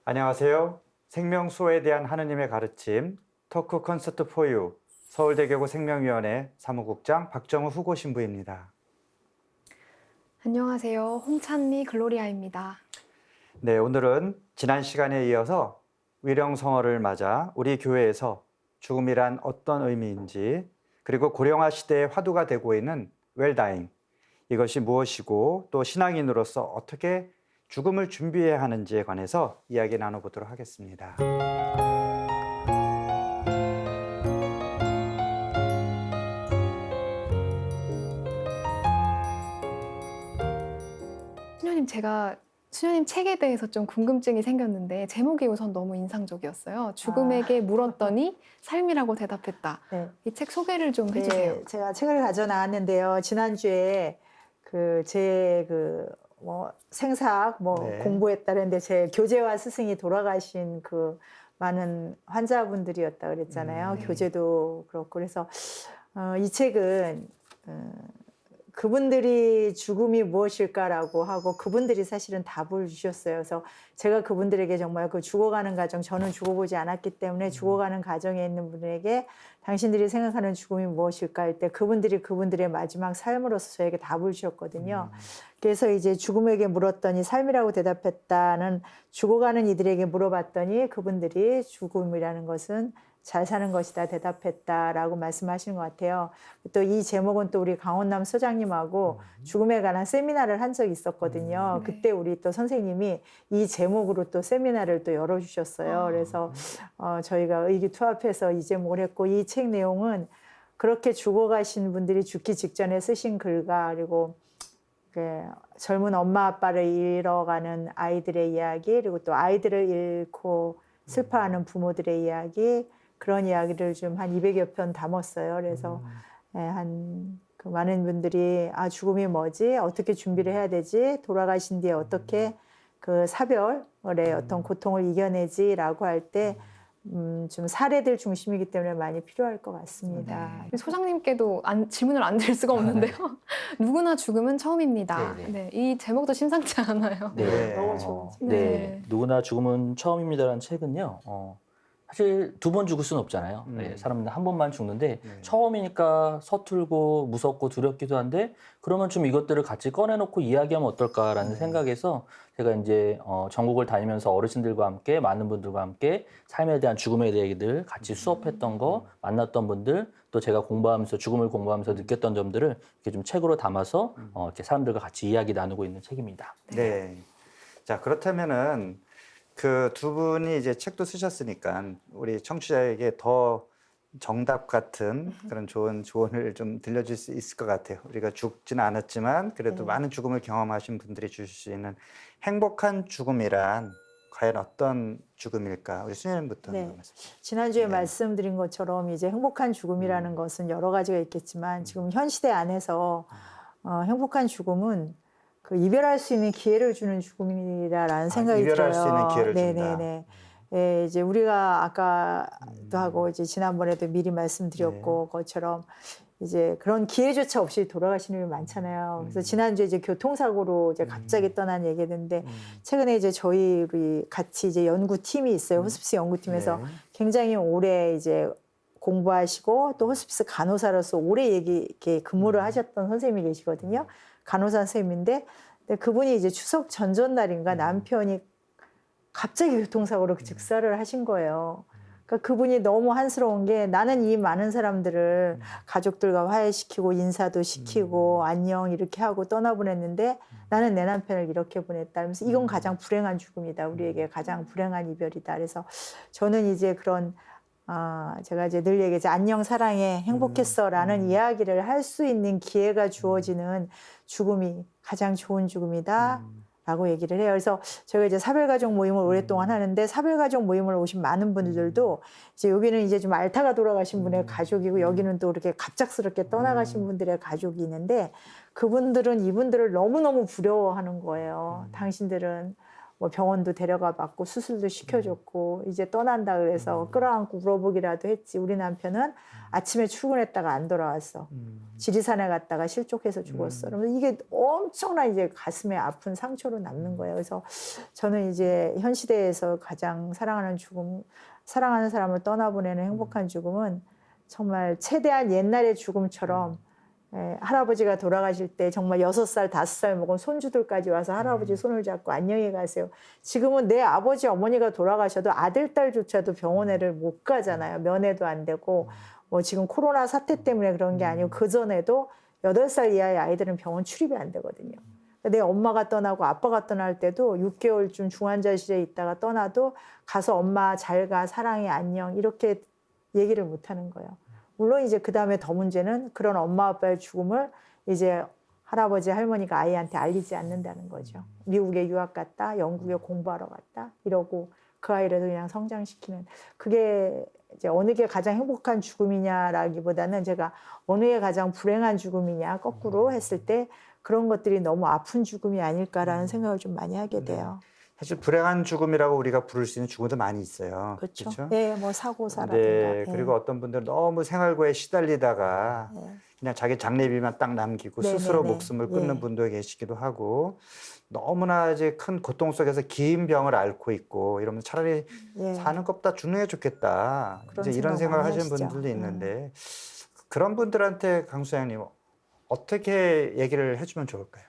안녕하세요. 생명수호에 대한 하느님의 가르침 토크 콘서트 포유 서울대교구 생명위원회 사무국장 박정우 후고 신부입니다. 안녕하세요. 홍찬미 글로리아입니다. 네, 오늘은 지난 시간에 이어서 위령성어를 맞아 우리 교회에서 죽음이란 어떤 의미인지, 그리고 고령화 시대의 화두가 되고 있는 웰다잉, 이것이 무엇이고 또 신앙인으로서 어떻게 죽음을 준비해야 하는지에 관해서 이야기 나눠보도록 하겠습니다. 제가 수녀님 책에 대해서 좀 궁금증이 생겼는데 제목이 우선 너무 인상적이었어요. 죽음에게 물었더니 삶이라고 대답했다. 네. 이 책 소개를 좀 해주세요. 네, 제가 책을 가져 나왔는데요. 지난주에 제 생사학 네. 공부했다는데 제 교재와 스승이 돌아가신 그 많은 환자분들이었다 그랬잖아요. 교재도 그렇고 그래서 이 책은 그분들이 죽음이 무엇일까라고 하고 그분들이 사실은 답을 주셨어요. 그래서 제가 그분들에게 정말 그 죽어가는 가정, 저는 죽어보지 않았기 때문에 죽어가는 가정에 있는 분에게 당신들이 생각하는 죽음이 무엇일까 할 때 그분들이 그분들의 마지막 삶으로서 저에게 답을 주셨거든요. 그래서 이제 죽음에게 물었더니 삶이라고 대답했다는 죽어가는 이들에게 물어봤더니 그분들이 죽음이라는 것은 잘 사는 것이다 대답했다라고 말씀하시는 것 같아요. 또 이 제목은 또 우리 강원남 소장님하고 죽음에 관한 세미나를 한 적이 있었거든요. 그때 우리 또 선생님이 이 제목으로 또 세미나를 또 열어주셨어요. 그래서 저희가 의기투합해서 이 제목을 했고 이 책 내용은 그렇게 죽어가신 분들이 죽기 직전에 쓰신 글과 그리고 젊은 엄마 아빠를 잃어가는 아이들의 이야기 그리고 또 아이들을 잃고 슬퍼하는 부모들의 이야기 그런 이야기를 좀 한 200여 편 담았어요. 그래서 그 많은 분들이 죽음이 뭐지? 어떻게 준비를 해야 되지? 돌아가신 뒤에 어떻게 그 사별의 어떤 고통을 이겨내지라고 할 때 좀 사례들 중심이기 때문에 많이 필요할 것 같습니다. 소장님께도 질문을 안 드릴 수가 없는데요. 누구나 죽음은 처음입니다. 네네. 네, 이 제목도 심상치 않아요. 네. 너무 좋은 책. 네. 누구나 죽음은 처음입니다라는 책은요. 사실 두 번 죽을 수는 없잖아요. 네, 사람은 한 번만 죽는데 처음이니까 서툴고 무섭고 두렵기도 한데 그러면 좀 이것들을 같이 꺼내놓고 이야기하면 어떨까라는 생각에서 제가 이제 전국을 다니면서 어르신들과 함께 많은 분들과 함께 삶에 대한 죽음에 대한 얘기들 같이 수업했던 거 만났던 분들 또 제가 공부하면서 죽음을 공부하면서 느꼈던 점들을 이렇게 좀 책으로 담아서 이렇게 사람들과 같이 이야기 나누고 있는 책입니다. 네. 자, 그렇다면은 그 두 분이 이제 책도 쓰셨으니까 우리 청취자에게 더 정답 같은 그런 좋은 조언을 좀 들려줄 수 있을 것 같아요. 우리가 죽지는 않았지만 그래도 많은 죽음을 경험하신 분들이 주실 수 있는 행복한 죽음이란 과연 어떤 죽음일까? 우리 수녀님부터 네. 말씀. 지난주에 네. 말씀드린 것처럼 이제 행복한 죽음이라는 것은 여러 가지가 있겠지만 지금 현 시대 안에서 행복한 죽음은 그 이별할 수 있는 기회를 주는 죽음이라는 생각이 들어요. 이별할 수 있는 기회를 준다. 네네네. 예, 이제 우리가 아까도 하고 이제 지난번에도 미리 말씀드렸고 것처럼 이제 그런 기회조차 없이 돌아가시는 분이 많잖아요. 그래서 지난주에 이제 교통사고로 이제 갑자기 떠난 얘기했는데 최근에 이제 우리 같이 이제 연구팀이 있어요. 호스피스 연구팀에서 네. 굉장히 오래 이제 공부하시고 또 호스피스 간호사로서 오래 이렇게 근무를 하셨던 선생님이 계시거든요. 간호사 선생님인데 그분이 이제 추석 전전날인가 남편이 갑자기 교통사고로 즉사를 하신 거예요. 그러니까 그분이 너무 한스러운 게 나는 이 많은 사람들을 가족들과 화해시키고 인사도 시키고 안녕 이렇게 하고 떠나보냈는데 나는 내 남편을 이렇게 보냈다. 그래서 이건 가장 불행한 죽음이다. 우리에게 가장 불행한 이별이다. 그래서 저는 이제 그런 제가 이제 늘 얘기하죠. 안녕 사랑해 행복했어라는 이야기를 할 수 있는 기회가 주어지는 죽음이 가장 좋은 죽음이다. 라고 얘기를 해요. 그래서 저희가 이제 사별가족 모임을 오랫동안 하는데 사별가족 모임을 오신 많은 분들도 이제 여기는 이제 좀 알타가 돌아가신 분의 가족이고 여기는 또 이렇게 갑작스럽게 떠나가신 분들의 가족이 있는데 그분들은 이분들을 너무너무 부러워하는 거예요. 당신들은 뭐 병원도 데려가 봤고 수술도 시켜줬고 이제 떠난다 그래서 끌어안고 울어보기라도 했지. 우리 남편은 아침에 출근했다가 안 돌아왔어. 지리산에 갔다가 실족해서 죽었어. 그러면 이게 엄청난 이제 가슴에 아픈 상처로 남는 거예요. 그래서 저는 이제 현 시대에서 가장 사랑하는 죽음, 사랑하는 사람을 떠나보내는 행복한 죽음은 정말 최대한 옛날의 죽음처럼 할아버지가 돌아가실 때 정말 6살, 5살 먹은 손주들까지 와서 할아버지 손을 잡고 안녕히 가세요. 지금은 내 아버지, 어머니가 돌아가셔도 아들, 딸조차도 병원에를 못 가잖아요. 면회도 안 되고 뭐 지금 코로나 사태 때문에 그런 게 아니고 그전에도 8살 이하의 아이들은 병원 출입이 안 되거든요. 내 엄마가 떠나고 아빠가 떠날 때도 6개월쯤 중환자실에 있다가 떠나도 가서 엄마 잘 가, 사랑해, 안녕 이렇게 얘기를 못 하는 거예요. 물론 이제 그 다음에 더 문제는 그런 엄마 아빠의 죽음을 이제 할아버지 할머니가 아이한테 알리지 않는다는 거죠. 미국에 유학 갔다, 영국에 공부하러 갔다 이러고 그 아이를 그냥 성장시키는 그게 이제 어느 게 가장 행복한 죽음이냐라기보다는 제가 어느 게 가장 불행한 죽음이냐 거꾸로 했을 때 그런 것들이 너무 아픈 죽음이 아닐까라는 생각을 좀 많이 하게 돼요. 사실 불행한 죽음이라고 우리가 부를 수 있는 죽음도 많이 있어요. 그렇죠. 그렇죠? 네, 뭐 사고사라든가. 네, 네. 그리고 어떤 분들은 너무 생활고에 시달리다가 네. 그냥 자기 장례비만 딱 남기고 네, 스스로 네, 네. 목숨을 끊는 예. 분도 계시기도 하고 너무나 이제 큰 고통 속에서 긴 병을 앓고 있고 이러면 차라리 예. 사는 것보다 죽는 게 좋겠다. 그런 이제 이런 생각 생각을 많이 하시는 하시죠. 분들도 있는데 그런 분들한테 강 소장님 어떻게 얘기를 해주면 좋을까요?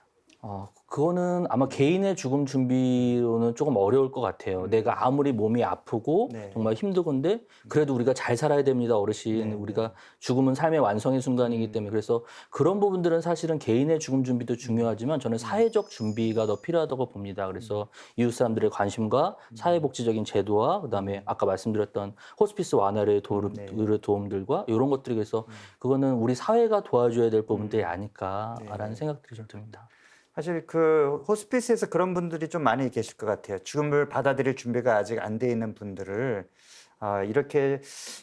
그거는 아마 개인의 죽음 준비로는 조금 어려울 것 같아요. 내가 아무리 몸이 아프고 네. 정말 힘들건데 그래도 우리가 잘 살아야 됩니다, 어르신. 네, 우리가 죽음은 삶의 완성의 순간이기 때문에 그래서 그런 부분들은 사실은 개인의 죽음 준비도 중요하지만 저는 사회적 준비가 더 필요하다고 봅니다. 그래서 이웃 사람들의 관심과 사회복지적인 제도와 그다음에 아까 말씀드렸던 호스피스 완화의 도움들과 이런 것들이 그래서 그거는 우리 사회가 도와줘야 될 부분들이 아닐까라는 네. 생각들이 좀 듭니다. 사실 그 호스피스에서 그런 분들이 좀 많이 계실 것 같아요. 죽음을 받아들일 준비가 아직 안 돼 있는 분들을 이렇게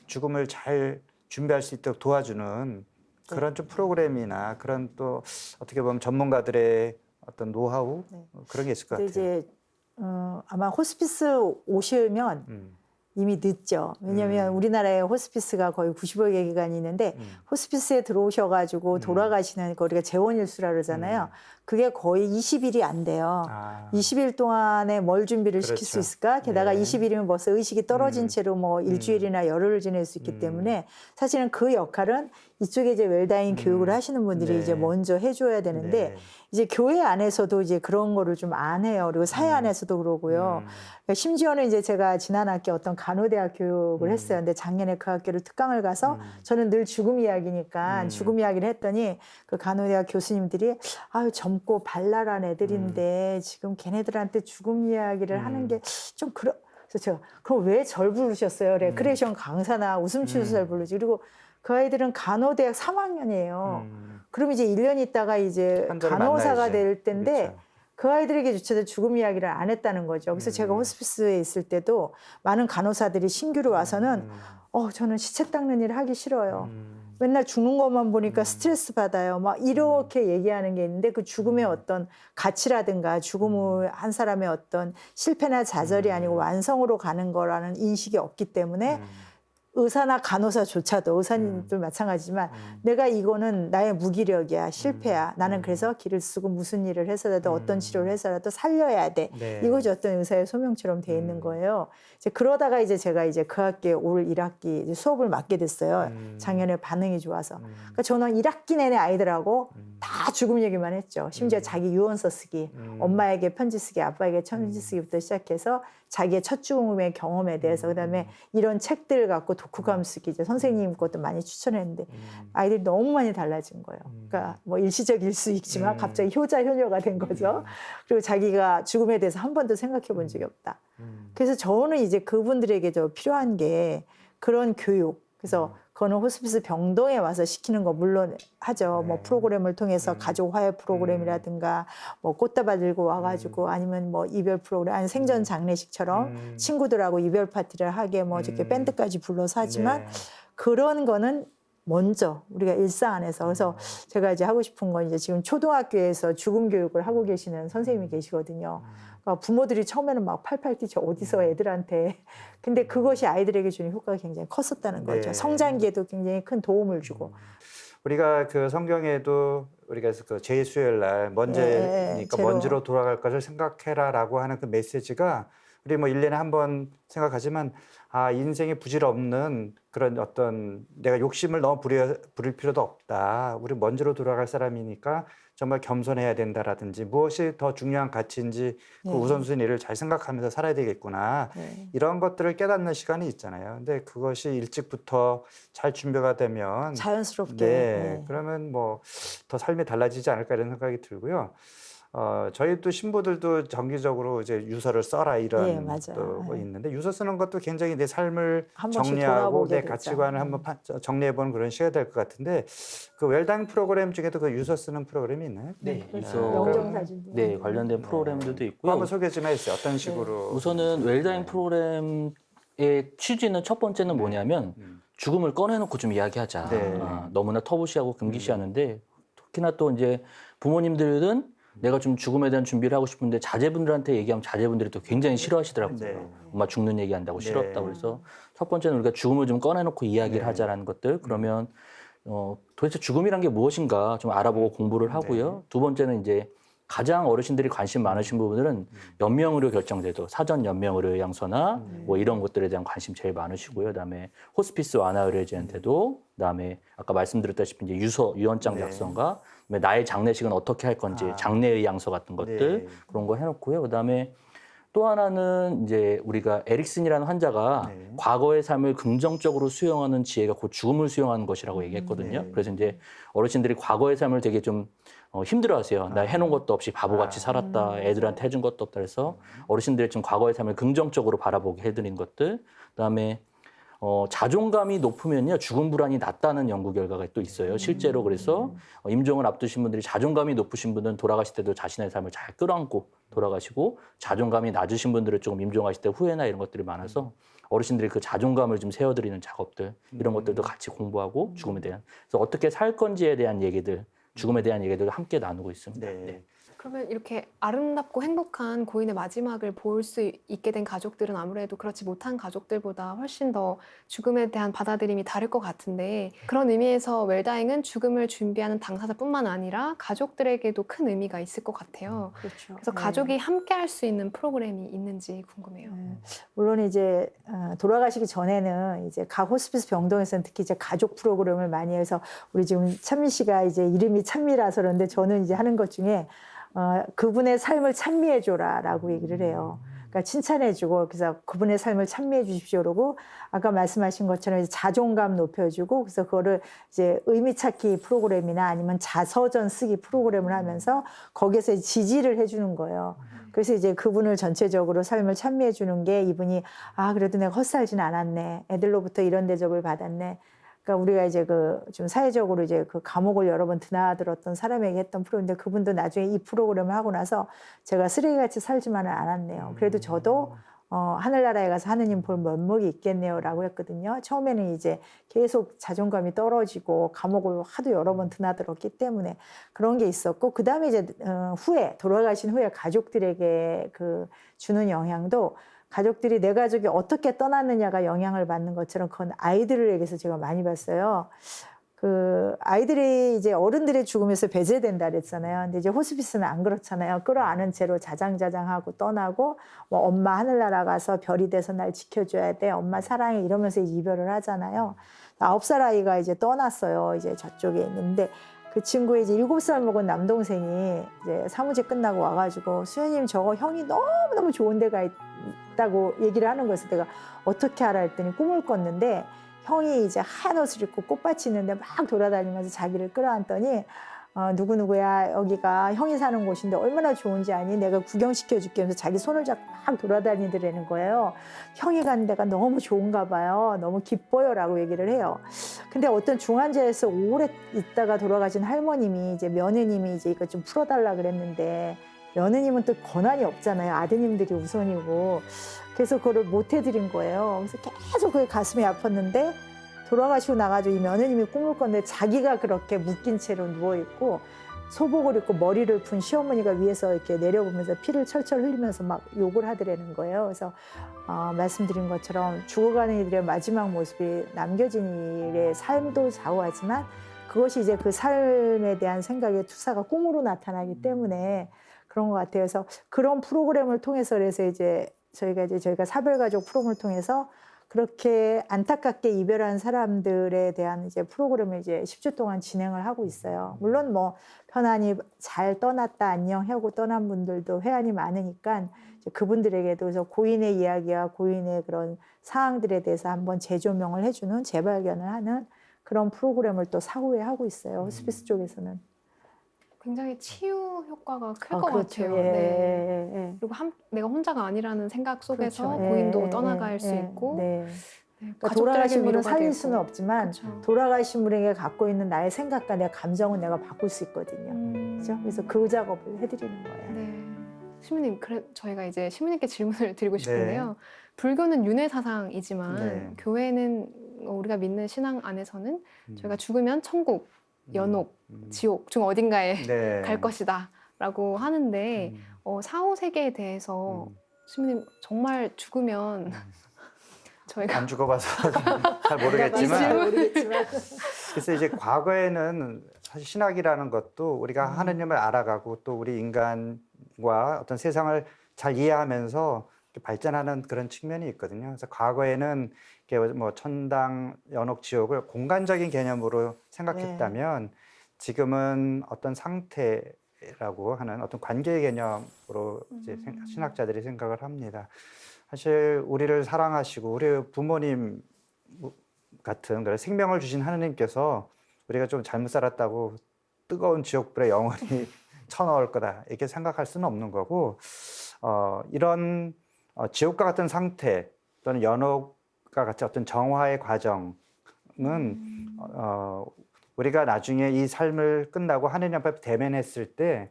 죽음을 잘 준비할 수 있도록 도와주는 그런 좀 프로그램이나 그런 또 어떻게 보면 전문가들의 어떤 노하우 네. 그런 게 있을 것 근데 같아요. 이제 아마 호스피스 오시면 이미 늦죠. 왜냐하면 우리나라에 호스피스가 거의 90여 개 기관이 있는데 호스피스에 들어오셔가지고 돌아가시는 거 우리가 재원일수라 그러잖아요. 그게 거의 20일이 안 돼요. 20일 동안에 뭘 준비를 시킬 수 그렇죠. 있을까? 게다가 네. 20일이면 벌써 의식이 떨어진 채로 뭐 일주일이나 열흘을 지낼 수 있기 때문에 사실은 그 역할은 이쪽에 이제 웰다잉 교육을 하시는 분들이 네. 이제 먼저 해줘야 되는데 네. 이제 교회 안에서도 이제 그런 거를 좀 안 해요. 그리고 사회 안에서도 그러고요. 심지어는 이제 제가 지난 학기 어떤 간호대학 교육을 했어요. 근데 작년에 그 학교를 특강을 가서 저는 늘 죽음 이야기니까 죽음 이야기를 했더니 그 간호대학 교수님들이 아유 젊고 발랄한 애들인데 지금 걔네들한테 죽음 이야기를 하는 게 좀 그래서 제가 그럼 왜 절 부르셨어요? 레크레이션 강사나 웃음치료사를 부르지. 그리고 그 아이들은 간호대학 3학년이에요. 그럼 이제 1년 있다가 이제 환자를 간호사가 만나야지. 될 텐데 그렇죠. 그 아이들에게조차도 죽음 이야기를 안 했다는 거죠. 그래서 제가 호스피스에 있을 때도 많은 간호사들이 신규로 와서는 저는 시체 닦는 일을 하기 싫어요. 맨날 죽는 것만 보니까 스트레스 받아요. 막 이렇게 얘기하는 게 있는데 그 죽음의 어떤 가치라든가 죽음의 한 사람의 어떤 실패나 좌절이 아니고 완성으로 가는 거라는 인식이 없기 때문에 의사나 간호사조차도 의사님들 마찬가지지만 내가 이거는 나의 무기력이야, 실패야. 나는 그래서 길을 쓰고 무슨 일을 해서라도 어떤 치료를 해서라도 살려야 돼. 네. 이것이 어떤 의사의 소명처럼 돼 있는 거예요. 이제 그러다가 이제 제가 이제 그 학기에 올 1학기 이제 수업을 맡게 됐어요. 작년에 반응이 좋아서. 그러니까 저는 1학기 내내 아이들하고 다 죽음 얘기만 했죠. 심지어 자기 유언서 쓰기, 엄마에게 편지 쓰기, 아빠에게 편지 쓰기부터 시작해서 자기의 첫 죽음의 경험에 대해서 그다음에 이런 책들 갖고 독후감 쓰기 이제 선생님 것도 많이 추천했는데 아이들이 너무 많이 달라진 거예요. 그러니까 뭐 일시적일 수 있지만 갑자기 효자 효녀가 된 거죠. 그리고 자기가 죽음에 대해서 한 번도 생각해 본 적이 없다. 그래서 저는 이제 그분들에게 더 필요한 게 그런 교육. 그래서 그거는 호스피스 병동에 와서 시키는 거 물론 하죠. 뭐 프로그램을 통해서 가족 화해 프로그램이라든가 뭐 꽃다발 들고 와가지고 아니면 뭐 이별 프로그램 아니 생전 장례식처럼 친구들하고 이별 파티를 하게 뭐 이렇게 밴드까지 불러서 하지만 네. 그런 거는 먼저 우리가 일상 안에서 그래서 제가 이제 하고 싶은 건 이제 지금 초등학교에서 죽음 교육을 하고 계시는 선생님이 계시거든요. 그러니까 부모들이 처음에는 막 팔팔 뛰죠. 어디서 애들한테. 근데 그것이 아이들에게 주는 효과가 굉장히 컸었다는 거죠. 네. 성장기에도 굉장히 큰 도움을 주고. 우리가 그 성경에도 우리가 그 제2수요일 날 먼지니까 제로. 먼지로 돌아갈 것을 생각해라라고 하는 그 메시지가 우리 뭐 1년에 한 번 생각하지만 인생이 부질없는 그런 어떤 내가 욕심을 너무 부릴 필요도 없다. 우리 먼지로 돌아갈 사람이니까 정말 겸손해야 된다라든지 무엇이 더 중요한 가치인지 그 네. 우선순위를 잘 생각하면서 살아야 되겠구나. 네. 이런 것들을 깨닫는 시간이 있잖아요. 근데 그것이 일찍부터 잘 준비가 되면 자연스럽게. 네, 그러면 뭐 더 삶이 달라지지 않을까 이런 생각이 들고요. 저희 또 신부들도 정기적으로 이제 유서를 써라 이런 예, 맞아요. 또 뭐 예. 있는데 유서 쓰는 것도 굉장히 내 삶을 한 번씩 정리하고 돌아보게 내 되죠. 가치관을 한번 정리해보는 그런 시간이 될 것 같은데 그 웰다잉 프로그램 중에도 그 유서 쓰는 프로그램이 있나요? 네, 그렇죠. 유서 영정사진도. 네, 관련된 네. 프로그램들도 그거 있고요. 한번 소개 좀 해주세요. 어떤 식으로? 우선은 웰다잉 프로그램의 취지는 첫 번째는 뭐냐면 죽음을 꺼내놓고 좀 이야기하자. 네. 너무나 터부시하고 금기시하는데 특히나 또 이제 부모님들은 내가 좀 죽음에 대한 준비를 하고 싶은데 자제분들한테 얘기하면 자제분들이 또 굉장히 싫어하시더라고요. 네. 엄마 죽는 얘기한다고 네. 싫었다고 그래서 첫 번째는 우리가 죽음을 좀 꺼내놓고 이야기를 네. 하자라는 것들. 그러면 도대체 죽음이란 게 무엇인가 좀 알아보고 공부를 하고요. 두 번째는 이제 가장 어르신들이 관심 많으신 부분들은 연명의료 결정제도, 사전 연명의료 요양서나 뭐 이런 것들에 대한 관심 제일 많으시고요. 그다음에 호스피스 완화 의료제한테도, 그다음에 아까 말씀드렸다시피 이제 유언장 네. 작성과 그다음에 나의 장례식은 어떻게 할 건지 장례의양서 같은 것들 네. 그런 거 해놓고요. 그다음에 또 하나는 이제 우리가 에릭슨이라는 환자가 네. 과거의 삶을 긍정적으로 수용하는 지혜가 곧 죽음을 수용하는 것이라고 얘기했거든요. 네. 그래서 이제 어르신들이 과거의 삶을 되게 좀 힘들어하세요. 나 해놓은 것도 없이 바보같이 살았다. 애들한테 해준 것도 없다. 그래서 어르신들이 좀 과거의 삶을 긍정적으로 바라보게 해드린 것들. 그다음에 자존감이 높으면요 죽음 불안이 낮다는 연구 결과가 또 있어요. 실제로 그래서 임종을 앞두신 분들이 자존감이 높으신 분은 돌아가실 때도 자신의 삶을 잘 끌어안고 돌아가시고 자존감이 낮으신 분들은 조금 임종하실 때 후회나 이런 것들이 많아서 어르신들이 그 자존감을 좀 세워드리는 작업들 이런 것들도 같이 공부하고 죽음에 대한 그래서 어떻게 살 건지에 대한 얘기들 죽음에 대한 얘기들을 함께 나누고 있습니다. 네. 네. 그러면 이렇게 아름답고 행복한 고인의 마지막을 볼 수 있게 된 가족들은 아무래도 그렇지 못한 가족들보다 훨씬 더 죽음에 대한 받아들임이 다를 것 같은데 그런 의미에서 웰다잉은 죽음을 준비하는 당사자뿐만 아니라 가족들에게도 큰 의미가 있을 것 같아요. 그렇죠. 그래서 네. 가족이 함께 할 수 있는 프로그램이 있는지 궁금해요. 물론 이제 돌아가시기 전에는 이제 각 호스피스 병동에서는 특히 이제 가족 프로그램을 많이 해서 우리 지금 찬미 씨가 이제 이름이 찬미라서 그런데 저는 이제 하는 것 중에 그분의 삶을 찬미해줘라라고 얘기를 해요. 그러니까 칭찬해주고 그래서 그분의 삶을 찬미해 주십시오 그러고 아까 말씀하신 것처럼 이제 자존감 높여주고 그래서 그거를 이제 의미 찾기 프로그램이나 아니면 자서전 쓰기 프로그램을 하면서 거기에서 지지를 해주는 거예요. 그래서 이제 그분을 전체적으로 삶을 찬미해 주는 게 이분이 그래도 내가 헛살진 않았네. 애들로부터 이런 대접을 받았네. 그러니까 우리가 이제 좀 사회적으로 이제 그 감옥을 여러 번 드나들었던 사람에게 했던 프로인데 그분도 나중에 이 프로그램을 하고 나서 제가 쓰레기같이 살지만은 않았네요. 그래도 저도 하늘나라에 가서 하느님 볼 면목이 있겠네요라고 했거든요. 처음에는 이제 계속 자존감이 떨어지고 감옥을 하도 여러 번 드나들었기 때문에 그런 게 있었고 그 다음에 이제 돌아가신 후에 가족들에게 주는 영향도 가족들이 내 가족이 어떻게 떠났느냐가 영향을 받는 것처럼 그건 아이들에게서 제가 많이 봤어요. 아이들이 이제 어른들의 죽음에서 배제된다 그랬잖아요. 근데 이제 호스피스는 안 그렇잖아요. 끌어안은 채로 자장자장하고 떠나고 뭐 엄마 하늘나라 가서 별이 돼서 날 지켜줘야 돼. 엄마 사랑해 이러면서 이별을 하잖아요. 9살 아이가 이제 떠났어요. 이제 저쪽에 있는데 그 친구의 이제 7살 먹은 남동생이 이제 사무직 끝나고 와가지고 수현님 저거 형이 너무너무 좋은 데가 있다고 얘기를 하는 거였어요. 내가 어떻게 알아 했더니 꿈을 꿨는데 형이 이제 하얀 옷을 입고 꽃밭이 있는데 막 돌아다니면서 자기를 끌어안더니 누구누구야 여기가 형이 사는 곳인데 얼마나 좋은지 아니? 내가 구경시켜줄게 하면서 자기 손을 잡고 막 돌아다니더라는 거예요. 형이 가는 데가 너무 좋은가 봐요. 너무 기뻐요 라고 얘기를 해요. 근데 어떤 중환자에서 오래 있다가 돌아가신 할머님이 이제 며느님이 이제 이거 좀 풀어달라 그랬는데 며느님은 또 권한이 없잖아요. 아드님들이 우선이고. 그래서 그거를 못 해드린 거예요. 그래서 계속 그게 가슴이 아팠는데 돌아가시고 나가지고 이 며느님이 꿈을 꿨는데 자기가 그렇게 묶인 채로 누워 있고 소복을 입고 머리를 푼 시어머니가 위에서 이렇게 내려보면서 피를 철철 흘리면서 막 욕을 하더라는 거예요. 그래서 말씀드린 것처럼 죽어가는 이들의 마지막 모습이 남겨진 일의 삶도 좌우하지만 그것이 이제 그 삶에 대한 생각의 투사가 꿈으로 나타나기 때문에 그런 것 같아요. 그래서 그런 프로그램을 통해서 그래서 이제 저희가 사별가족 프로그램을 통해서 그렇게 안타깝게 이별한 사람들에 대한 이제 프로그램을 이제 10주 동안 진행을 하고 있어요. 물론 뭐 편안히 잘 떠났다 안녕 하고 떠난 분들도 회한이 많으니까 이제 그분들에게도 그래서 고인의 이야기와 고인의 그런 사항들에 대해서 한번 재조명을 해주는 재발견을 하는 그런 프로그램을 또 사후에 하고 있어요. 호스피스 쪽에서는. 굉장히 치유 효과가 클 것 그렇죠. 같아요. 예, 네. 예, 예. 그리고 내가 혼자가 아니라는 생각 속에서 그렇죠. 고인도 예, 떠나갈 예, 수 예. 있고 네. 네, 그러니까 가족들에게 돌아가신 분은 위로가 살릴 되고. 수는 없지만 그렇죠. 돌아가신 분에게 갖고 있는 나의 생각과 내 감정은 내가 바꿀 수 있거든요. 그렇죠? 그래서 그 작업을 해드리는 거예요. 네. 시모님, 저희가 이제 시모님께 질문을 드리고 네. 싶은데요. 불교는 윤회 사상이지만 네. 교회는 우리가 믿는 신앙 안에서는 저희가 죽으면 천국, 연옥, 음. 지옥 중 어딘가에 네. 갈 것이다라고 하는데 사후 세계에 대해서 시모님 정말 죽으면 저희가 안 죽어봐서 잘 이 모르겠지만 질문- 모르겠지만 그래서 이제 과거에는 사실 신학이라는 것도 우리가 하느님을 알아가고 또 우리 인간과 어떤 세상을 잘 이해하면서 이렇게 발전하는 그런 측면이 있거든요. 그래서 과거에는 이렇게 뭐 천당, 연옥, 지옥을 공간적인 개념으로 생각했다면 지금은 어떤 상태라고 하는 어떤 관계의 개념으로 이제 신학자들이 생각을 합니다. 사실 우리를 사랑하시고 우리 부모님 같은 그런 생명을 주신 하느님께서 우리가 좀 잘못 살았다고 뜨거운 지옥불에 영원히 쳐넣을 거다 이렇게 생각할 수는 없는 거고 이런 지옥과 같은 상태 또는 연옥과 같은 어떤 정화의 과정은 우리가 나중에 이 삶을 끝나고 하느님 앞에 대면했을 때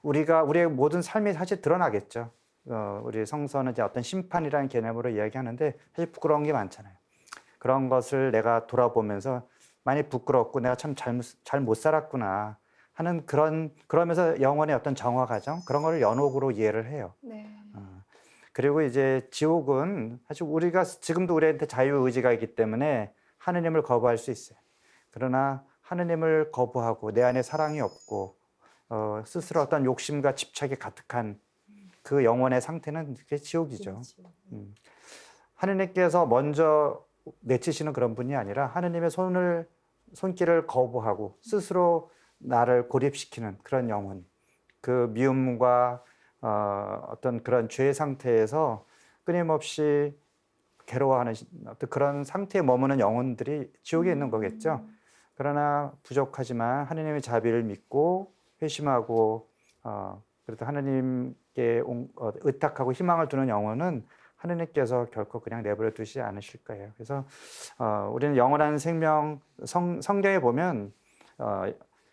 우리의 모든 삶이 사실 드러나겠죠. 우리 성서는 이제 어떤 심판이라는 개념으로 이야기하는데 사실 부끄러운 게 많잖아요. 그런 것을 내가 돌아보면서 많이 부끄럽고 내가 참 잘 못 살았구나 하는 그러면서 영혼의 어떤 정화 과정 그런 거를 연옥으로 이해를 해요. 네. 그리고 이제 지옥은 사실 우리가 지금도 우리한테 자유의지가 있기 때문에 하느님을 거부할 수 있어요. 그러나 하느님을 거부하고 내 안에 사랑이 없고 스스로 어떤 욕심과 집착이 가득한 그 영혼의 상태는 그게 지옥이죠. 하느님께서 먼저 내치시는 그런 분이 아니라 하느님의 손길을 거부하고 스스로 나를 고립시키는 그런 영혼, 그 미움과 어떤 그런 죄의 상태에서 끊임없이 괴로워하는 어떤 그런 상태에 머무는 영혼들이 지옥에 있는 거겠죠. 그러나 부족하지만 하느님의 자비를 믿고 회심하고 그래도 하느님께 의탁하고 희망을 두는 영혼은 하느님께서 결코 그냥 내버려 두시지 않으실 거예요. 그래서 우리는 영원한 생명 성경에 보면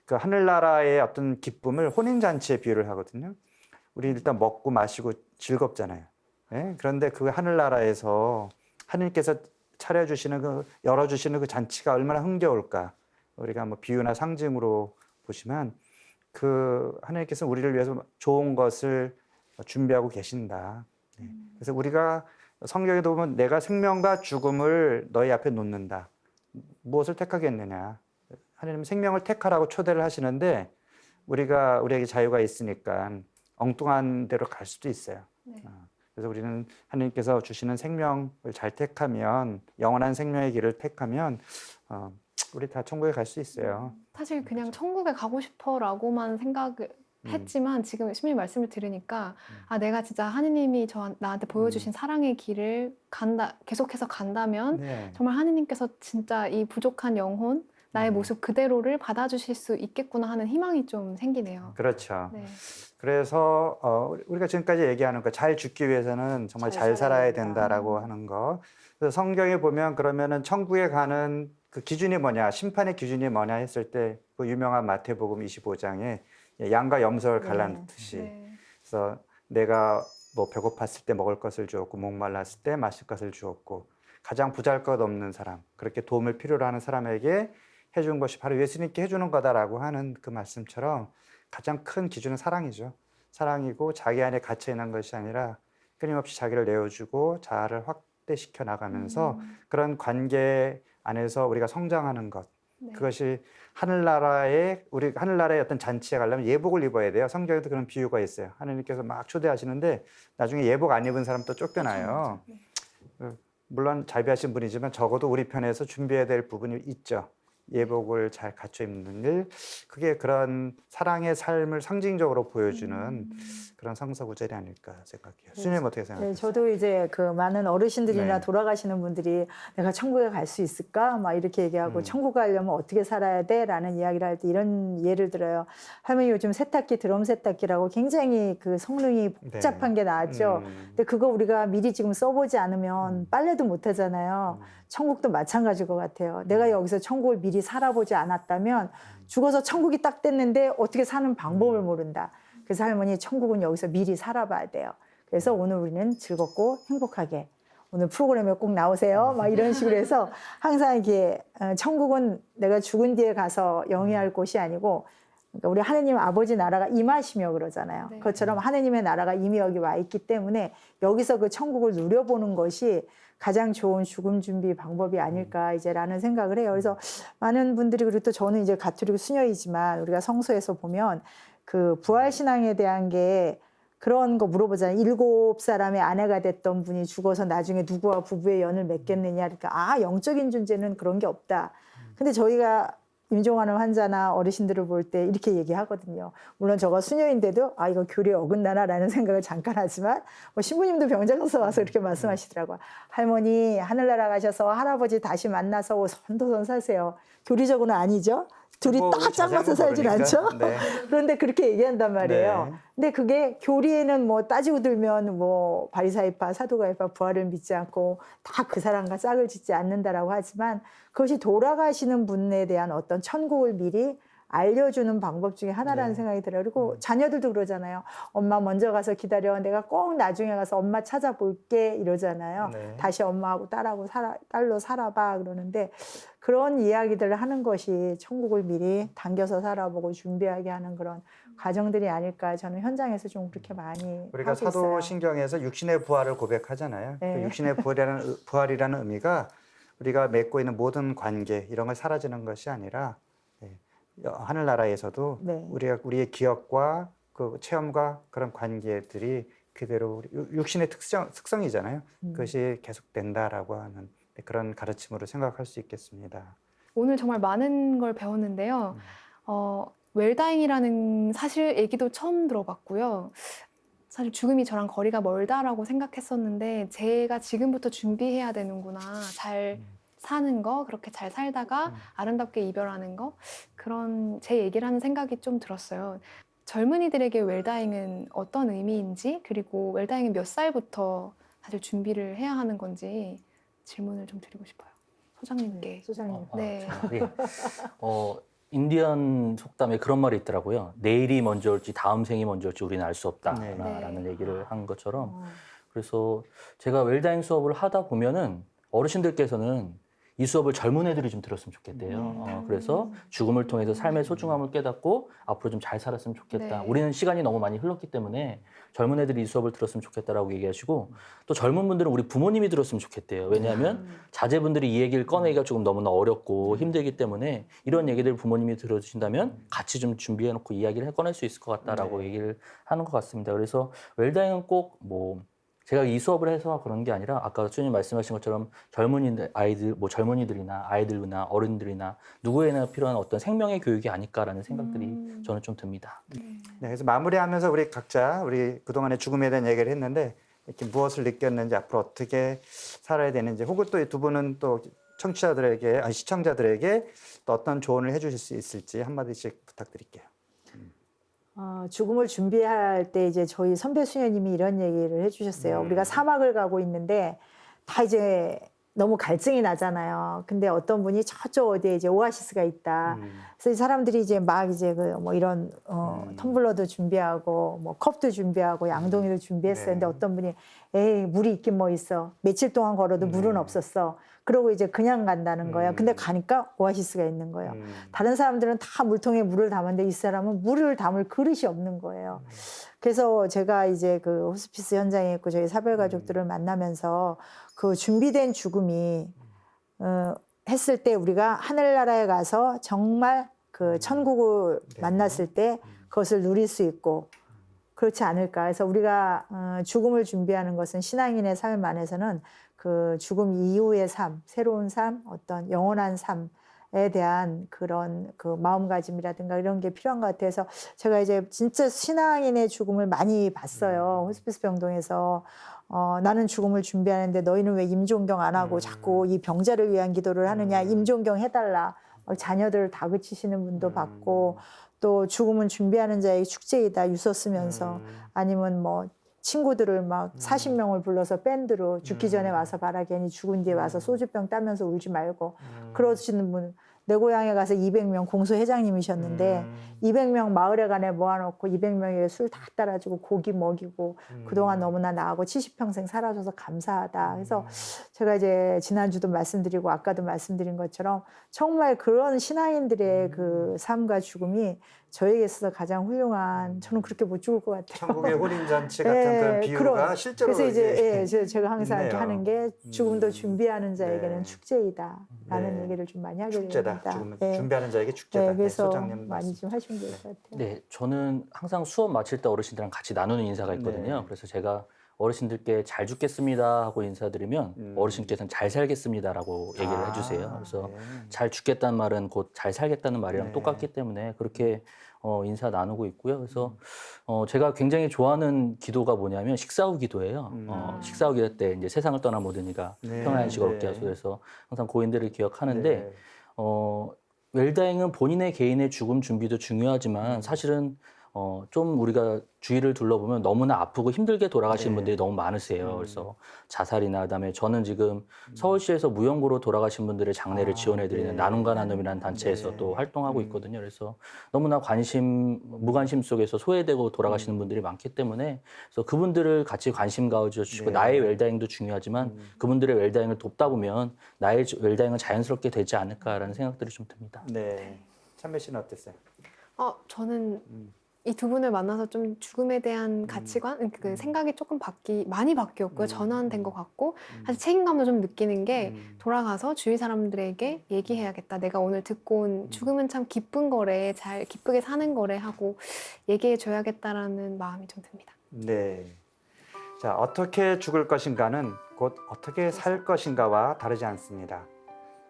그 하늘나라의 어떤 기쁨을 혼인잔치에 비유를 하거든요. 우리 일단 먹고 마시고 즐겁잖아요. 예? 그런데 그 하늘나라에서 하느님께서 차려주시는 열어주시는 그 잔치가 얼마나 흥겨울까. 우리가 뭐 비유나 상징으로 보시면 그 하느님께서 우리를 위해서 좋은 것을 준비하고 계신다. 네. 그래서 우리가 성경에도 보면 내가 생명과 죽음을 너희 앞에 놓는다. 무엇을 택하겠느냐. 하느님 생명을 택하라고 초대를 하시는데 우리에게 자유가 있으니까 엉뚱한 데로 갈 수도 있어요. 네. 그래서 우리는 하느님께서 주시는 생명을 잘 택하면 영원한 생명의 길을 택하면 우리 다 천국에 갈 수 있어요. 사실 그냥 천국에 가고 싶어라고만 생각을 했지만 지금 시민님 말씀을 들으니까 내가 진짜 하느님이 나한테 보여주신 사랑의 길을 계속해서 간다면 네. 정말 하느님께서 진짜 이 부족한 영혼 나의 모습 그대로를 받아주실 수 있겠구나 하는 희망이 좀 생기네요. 그렇죠. 네. 그래서 우리가 지금까지 얘기하는 거 잘 죽기 위해서는 정말 잘 살아야 된다라고 하는 거. 그래서 성경에 보면 그러면은 천국에 가는 그 기준이 뭐냐, 심판의 기준이 뭐냐 했을 때 그 유명한 마태복음 25장에 양과 염소를 갈라놓듯이 네. 그래서 내가 뭐 배고팠을 때 먹을 것을 주었고 목말랐을 때 마실 것을 주었고 가장 보잘것없는 사람, 그렇게 도움을 필요로 하는 사람에게 해준 것이 바로 예수님께 해주는 거다라고 하는 그 말씀처럼 가장 큰 기준은 사랑이죠. 사랑이고 자기 안에 갇혀 있는 것이 아니라 끊임없이 자기를 내어주고 자아를 확대시켜 나가면서 그런 관계 안에서 우리가 성장하는 것, 네. 그것이 우리 하늘나라의 어떤 잔치에 가려면 예복을 입어야 돼요. 성경에도 그런 비유가 있어요. 하느님께서 막 초대하시는데 나중에 예복 안 입은 사람 또 쫓겨나요. 네. 물론 자비하신 분이지만 적어도 우리 편에서 준비해야 될 부분이 있죠. 예복을 잘 갖춰 입는 일, 그게 그런 사랑의 삶을 상징적으로 보여주는 그런 성서 구절이 아닐까 생각해요. 수님 어떻게 생각하세요? 네, 저도 이제 그 많은 어르신들이나 네. 돌아가시는 분들이 내가 천국에 갈 수 있을까? 막 이렇게 얘기하고 천국 가려면 어떻게 살아야 돼? 라는 이야기를 할 때 이런 예를 들어요. 할머니 요즘 세탁기, 드럼 세탁기라고 굉장히 그 성능이 복잡한 게 나왔죠. 근데 그거 우리가 미리 지금 써보지 않으면 빨래도 못 하잖아요. 천국도 마찬가지일 것 같아요. 내가 여기서 천국을 미리 살아보지 않았다면 죽어서 천국이 딱 됐는데 어떻게 사는 방법을 모른다. 그래서 할머니 천국은 여기서 미리 살아봐야 돼요. 그래서 오늘 우리는 즐겁고 행복하게 오늘 프로그램에 꼭 나오세요. 막 이런 식으로 해서 항상 이게 천국은 내가 죽은 뒤에 가서 영위할 곳이 아니고 그러니까 우리 하느님 아버지 나라가 임하시며 그러잖아요. 네. 그것처럼 하느님의 나라가 이미 여기 와 있기 때문에 여기서 그 천국을 누려보는 것이 가장 좋은 죽음 준비 방법이 아닐까 이제라는 생각을 해요. 그래서 많은 분들이 그리고 또 저는 이제 가톨릭 수녀이지만 우리가 성서에서 보면 그 부활 신앙에 대한 게 그런 거 물어보잖아요. 7사람의 아내가 됐던 분이 죽어서 나중에 누구와 부부의 연을 맺겠느냐. 그러니까 영적인 존재는 그런 게 없다. 근데 저희가 임종하는 환자나 어르신들을 볼 때 이렇게 얘기하거든요. 물론 저가 수녀인데도 이거 교리에 어긋나나라는 생각을 잠깐 하지만 뭐 신부님도 병장에서 와서 이렇게 말씀하시더라고요. 할머니 하늘나라 가셔서 할아버지 다시 만나서 선도선 사세요. 교리적으로는 아니죠. 둘이 뭐 딱 우리 짱맞서 자장가 살진 모르니까. 않죠. 네. 그런데 그렇게 얘기한단 말이에요. 네. 근데 그게 교리에는 뭐 따지고 들면 뭐 바리사이파, 사두가이파 부활을 믿지 않고 다 그 사람과 짝을 짓지 않는다라고 하지만 그것이 돌아가시는 분에 대한 어떤 천국을 미리 알려주는 방법 중에 하나라는 네. 생각이 들어요. 그리고 자녀들도 그러잖아요. 엄마 먼저 가서 기다려. 내가 꼭 나중에 가서 엄마 찾아볼게 이러잖아요. 네. 다시 엄마하고 딸로 살아봐 그러는데 그런 이야기들을 하는 것이 천국을 미리 당겨서 살아보고 준비하게 하는 그런 과정들이 아닐까 저는 현장에서 좀 그렇게 많이 우리가 하고 있어요. 사도신경에서 육신의 부활을 고백하잖아요. 네. 그 육신의 부활이라는 의미가 우리가 맺고 있는 모든 관계 이런 걸 사라지는 것이 아니라 하늘나라에서도 네. 우리의 기억과 그 체험과 그런 관계들이 그대로 육신의 특성이잖아요. 그것이 계속된다라고 하는 그런 가르침으로 생각할 수 있겠습니다. 오늘 정말 많은 걸 배웠는데요. 웰다잉이라는 사실 얘기도 처음 들어봤고요. 사실 죽음이 저랑 거리가 멀다라고 생각했었는데 제가 지금부터 준비해야 되는구나. 잘 사는 거, 그렇게 잘 살다가 아름답게 이별하는 거, 그런 제 얘기를 하는 생각이 좀 들었어요. 젊은이들에게 웰다잉은 어떤 의미인지, 그리고 웰다잉은 몇 살부터 사실 준비를 해야 하는 건지 질문을 좀 드리고 싶어요. 소장님께. 소장님. 네. 예. 인디언 속담에 그런 말이 있더라고요. 내일이 먼저 올지 다음 생이 먼저 올지 우리는 알 수 없다라는 얘기를 한 것처럼 그래서 제가 웰다잉 수업을 하다 보면은 어르신들께서는 이 수업을 젊은 애들이 좀 들었으면 좋겠대요. 그래서 죽음을 통해서 삶의 소중함을 깨닫고 앞으로 좀 잘 살았으면 좋겠다. 네. 우리는 시간이 너무 많이 흘렀기 때문에 젊은 애들이 이 수업을 들었으면 좋겠다라고 얘기하시고 또 젊은 분들은 우리 부모님이 들었으면 좋겠대요. 왜냐하면 자제분들이 이 얘기를 꺼내기가 조금 너무나 어렵고 힘들기 때문에 이런 얘기들 부모님이 들어주신다면 같이 좀 준비해놓고 이야기를 꺼낼 수 있을 것 같다라고 얘기를 하는 것 같습니다. 그래서 웰다잉은 꼭 뭐 제가 이 수업을 해서 그런 게 아니라 아까 수님 말씀하신 것처럼 젊은이들이나 아이들이나 어른들이나 누구에나 필요한 어떤 생명의 교육이 아닐까라는 생각들이 저는 좀 듭니다. 네, 그래서 마무리하면서 우리 각자 그동안의 죽음에 대한 얘기를 했는데 이렇게 무엇을 느꼈는지 앞으로 어떻게 살아야 되는지 혹은 또 두 분은 또 시청자들에게 또 어떤 조언을 해주실 수 있을지 한마디씩 부탁드릴게요. 죽음을 준비할 때 이제 저희 선배 수녀님이 이런 얘기를 해주셨어요. 우리가 사막을 가고 있는데 다 이제 너무 갈증이 나잖아요. 근데 어떤 분이 저쪽 어디에 이제 오아시스가 있다. 그래서 이 사람들이 이제 막 이제 그 뭐 이런 텀블러도 준비하고 뭐 컵도 준비하고 양동이도 준비했어요. 네. 근데 어떤 분이 에이 물이 있긴 뭐 있어. 며칠 동안 걸어도 물은 없었어. 그러고 이제 그냥 간다는 거예요. 근데 가니까 오아시스가 있는 거예요. 다른 사람들은 다 물통에 물을 담았는데 이 사람은 물을 담을 그릇이 없는 거예요. 그래서 제가 이제 그 호스피스 현장에 있고 저희 사별가족들을 만나면서 그 준비된 죽음이 했을 때 우리가 하늘나라에 가서 정말 그 천국을 만났을 때 그것을 누릴 수 있고 그렇지 않을까. 그래서 우리가 죽음을 준비하는 것은 신앙인의 삶 안에서는 그 죽음 이후의 삶, 새로운 삶, 어떤 영원한 삶에 대한 그런 그 마음가짐이라든가 이런 게 필요한 것 같아서 제가 이제 진짜 신앙인의 죽음을 많이 봤어요. 호스피스 병동에서 나는 죽음을 준비하는데 너희는 왜 임종경 안 하고 자꾸 이 병자를 위한 기도를 하느냐, 임종경 해달라. 자녀들을 다그치시는 분도 봤고 또 죽음은 준비하는 자의 축제이다 유서 쓰면서 아니면 뭐 친구들을 막 40명을 불러서 밴드로 죽기 전에 와서 봐라 괜히 죽은 뒤에 와서 소주병 따면서 울지 말고 그러시는 분 내 고향에 가서 200명 공소회장님이셨는데 200명 마을에 가네 모아놓고 200명에게 술 다 따라주고 고기 먹이고 그동안 너무나 나하고 70평생 살아줘서 감사하다. 그래서 제가 이제 지난주도 말씀드리고 아까도 말씀드린 것처럼 정말 그런 신앙인들의 그 삶과 죽음이 저에게 있어서 가장 훌륭한 저는 그렇게 못 죽을 것 같아요. 천국의 혼인잔치 같은 그런 비유가 실제로 그래서 이제 제가 항상 이렇게 있네요. 하는 게 죽음도 준비하는 자에게는 네. 축제이다라는 네. 얘기를 좀 많이 하게 축제다. 됩니다. 죽음은 네. 준비하는 자에게 축제다. 네, 네, 그래서 소장님 많이 말씀. 좀 하시면 될 것 같아요. 네, 저는 항상 수업 마칠 때 어르신들이랑 같이 나누는 인사가 있거든요. 네. 그래서 제가 어르신들께 잘 죽겠습니다 하고 인사드리면 어르신께서는 잘 살겠습니다라고 얘기를 해주세요. 그래서 네. 잘 죽겠다는 말은 곧 잘 살겠다는 말이랑 네. 똑같기 때문에 그렇게 인사 나누고 있고요. 그래서 제가 굉장히 좋아하는 기도가 뭐냐면 식사 후 기도예요. 식사 후 기도 때 이제 세상을 떠난 모든 이가 네. 평안식 얻게 네. 하소서 그래서 항상 고인들을 기억하는데 네. 웰다잉은 본인의 개인의 죽음 준비도 중요하지만 사실은 좀 우리가 주위를 둘러보면 너무나 아프고 힘들게 돌아가시는 네. 분들이 너무 많으세요. 그래서 자살이나 그다음에 저는 지금 서울시에서 무연고로 돌아가신 분들의 장례를 지원해드리는 네. 나눔과 나눔이라는 단체에서 네. 또 활동하고 있거든요. 그래서 너무나 무관심 속에서 소외되고 돌아가시는 분들이 많기 때문에 그래서 그분들을 같이 관심 가져주시고 네. 나의 웰다잉도 중요하지만 그분들의 웰다잉을 돕다 보면 나의 웰다잉은 자연스럽게 되지 않을까라는 생각들이 좀 듭니다. 네. 찬배 씨는 어땠어요? 저는 이 두 분을 만나서 좀 죽음에 대한 가치관, 그 생각이 조금 많이 바뀌었고요. 전환된 것 같고, 사실 책임감도 좀 느끼는 게 돌아가서 주위 사람들에게 얘기해야겠다. 내가 오늘 듣고 온 죽음은 참 기쁜 거래, 잘 기쁘게 사는 거래 하고 얘기해줘야겠다라는 마음이 좀 듭니다. 네. 자, 어떻게 죽을 것인가는 곧 어떻게 살 것인가와 다르지 않습니다.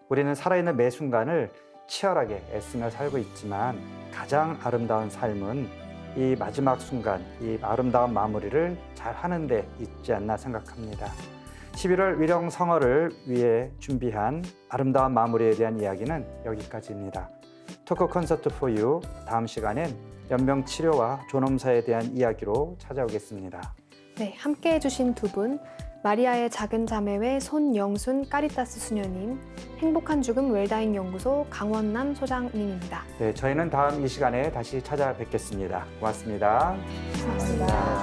우리는 살아있는 매 순간을 치열하게 애쓰며 살고 있지만 가장 아름다운 삶은 이 마지막 순간, 이 아름다운 마무리를 잘 하는 데 있지 않나 생각합니다. 11월 위령성어를 위해 준비한 아름다운 마무리에 대한 이야기는 여기까지입니다. 토크 콘서트 for you 다음 시간엔 연명 치료와 존엄사에 대한 이야기로 찾아오겠습니다. 네, 함께 해주신 두 분, 마리아의 작은 자매회 손영순 까리타스 수녀님, 행복한 죽음 웰다잉 연구소 강원남 소장님입니다. 네, 저희는 다음 이 시간에 다시 찾아뵙겠습니다. 고맙습니다. 감사합니다.